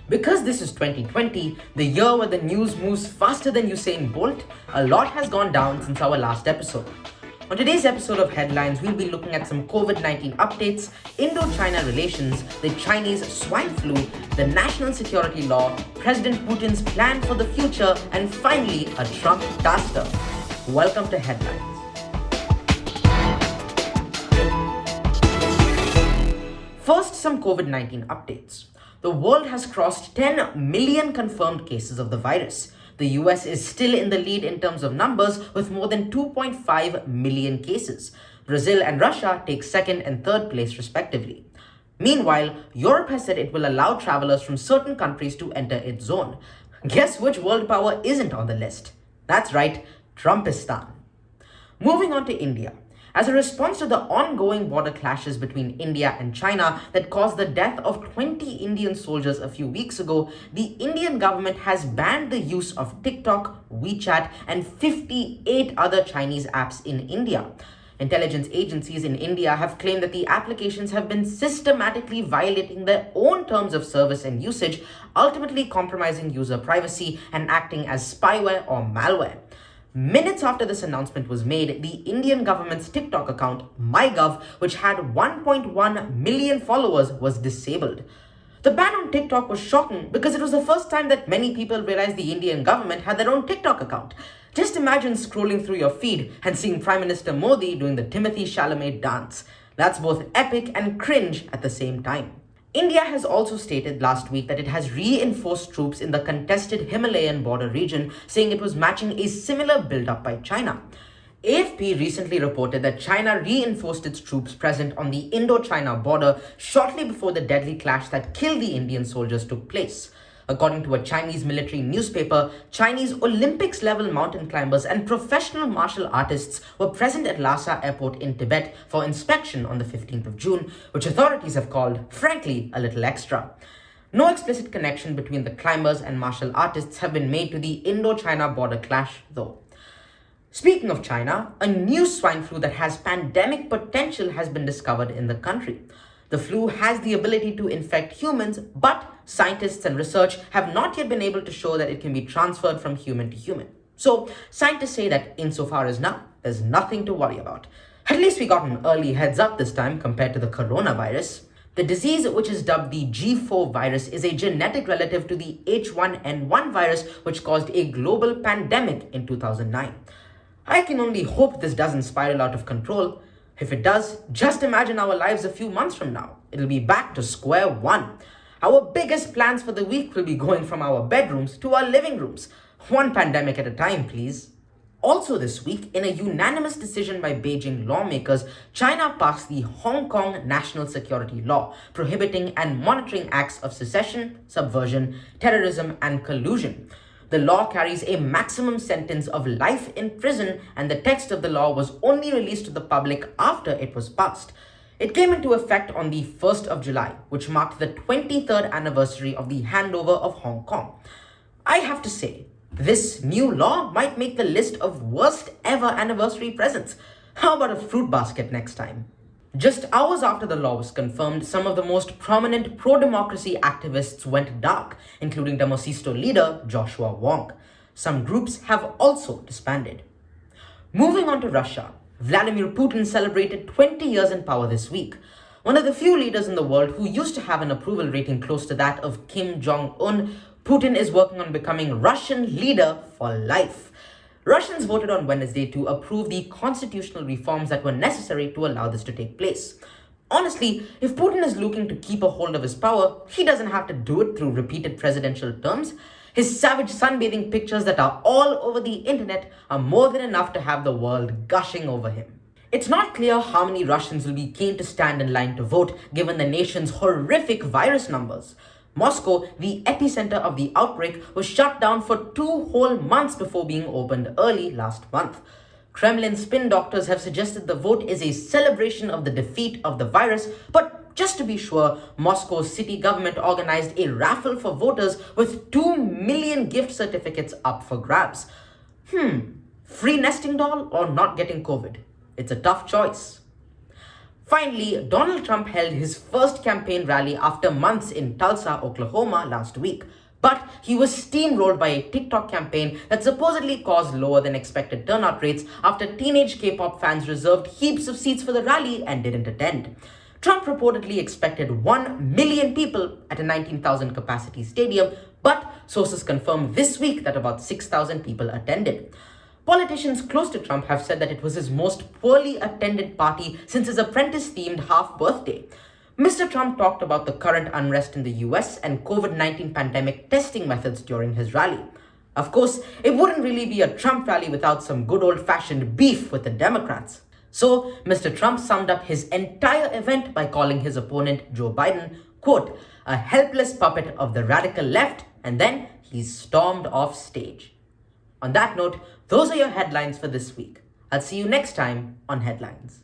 Because this is 2020, the year where the news moves faster than Usain Bolt, a lot has gone down since our last episode. On today's episode of Headlines, we'll be looking at some COVID-19 updates, Indo-China relations, the Chinese swine flu, the national security law, President Putin's plan for the future, and finally, a Trumptaster. Welcome to Headlines. First, some COVID-19 updates. The world has crossed 10 million confirmed cases of the virus. The US is still in the lead in terms of numbers with more than 2.5 million cases. Brazil and Russia take second and third place respectively. Meanwhile, Europe has said it will allow travelers from certain countries to enter its zone. Guess which world power isn't on the list? That's right, Trumpistan. Moving on to India. As a response to the ongoing border clashes between India and China that caused the death of 20 Indian soldiers a few weeks ago, the Indian government has banned the use of TikTok, WeChat, and 58 other Chinese apps in India. Intelligence agencies in India have claimed that the applications have been systematically violating their own terms of service and usage, ultimately compromising user privacy and acting as spyware or malware. Minutes after this announcement was made, the Indian government's TikTok account, MyGov, which had 1.1 million followers, was disabled. The ban on TikTok was shocking because it was the first time that many people realized the Indian government had their own TikTok account. Just imagine scrolling through your feed and seeing Prime Minister Modi doing the Timothy Chalamet dance. That's both epic and cringe at the same time. India has also stated last week that it has reinforced troops in the contested Himalayan border region, saying it was matching a similar build-up by China. AFP recently reported that China reinforced its troops present on the Indo-China border shortly before the deadly clash that killed the Indian soldiers took place. According to a Chinese military newspaper, Chinese Olympics-level mountain climbers and professional martial artists were present at Lhasa Airport in Tibet for inspection on the 15th of June, which authorities have called, frankly, a little extra. No explicit connection between the climbers and martial artists have been made to the Indo-China border clash, though. Speaking of China, a new swine flu that has pandemic potential has been discovered in the country. The flu has the ability to infect humans, but scientists and research have not yet been able to show that it can be transferred from human to human. So, scientists say that insofar as now, there's nothing to worry about. At least we got an early heads up this time compared to the coronavirus. The disease, which is dubbed the G4 virus, is a genetic relative to the H1N1 virus, which caused a global pandemic in 2009. I can only hope this doesn't spiral out of control. If it does, just imagine our lives a few months from now. It'll be back to square one. Our biggest plans for the week will be going from our bedrooms to our living rooms. One pandemic at a time, please. Also this week, in a unanimous decision by Beijing lawmakers, China passed the Hong Kong National Security Law, prohibiting and monitoring acts of secession, subversion, terrorism, and collusion. The law carries a maximum sentence of life in prison, and the text of the law was only released to the public after it was passed. It came into effect on the 1st of July, which marked the 23rd anniversary of the handover of Hong Kong. I have to say, this new law might make the list of worst ever anniversary presents. How about a fruit basket next time? Just hours after the law was confirmed, some of the most prominent pro-democracy activists went dark, including Demosisto leader Joshua Wong. Some groups have also disbanded. Moving on to Russia, Vladimir Putin celebrated 20 years in power this week. One of the few leaders in the world who used to have an approval rating close to that of Kim Jong-un, Putin is working on becoming Russian leader for life. Russians voted on Wednesday to approve the constitutional reforms that were necessary to allow this to take place. Honestly, if Putin is looking to keep a hold of his power, he doesn't have to do it through repeated presidential terms. His savage sunbathing pictures that are all over the internet are more than enough to have the world gushing over him. It's not clear how many Russians will be keen to stand in line to vote given the nation's horrific virus numbers. Moscow, the epicenter of the outbreak, was shut down for 2 whole months before being opened early last month. Kremlin spin doctors have suggested the vote is a celebration of the defeat of the virus, but just to be sure, Moscow's city government organized a raffle for voters with 2 million gift certificates up for grabs. Free nesting doll or not getting COVID? It's a tough choice. Finally, Donald Trump held his first campaign rally after months in Tulsa, Oklahoma last week. But he was steamrolled by a TikTok campaign that supposedly caused lower than expected turnout rates after teenage K-pop fans reserved heaps of seats for the rally and didn't attend. Trump reportedly expected 1 million people at a 19,000 capacity stadium, but sources confirmed this week that about 6,000 people attended. Politicians close to Trump have said that it was his most poorly attended party since his apprentice-themed half-birthday. Mr. Trump talked about the current unrest in the US and COVID-19 pandemic testing methods during his rally. Of course, it wouldn't really be a Trump rally without some good old-fashioned beef with the Democrats. So, Mr. Trump summed up his entire event by calling his opponent, Joe Biden, quote, a helpless puppet of the radical left, and then he stormed off stage. On that note, those are your headlines for this week. I'll see you next time on Headlines.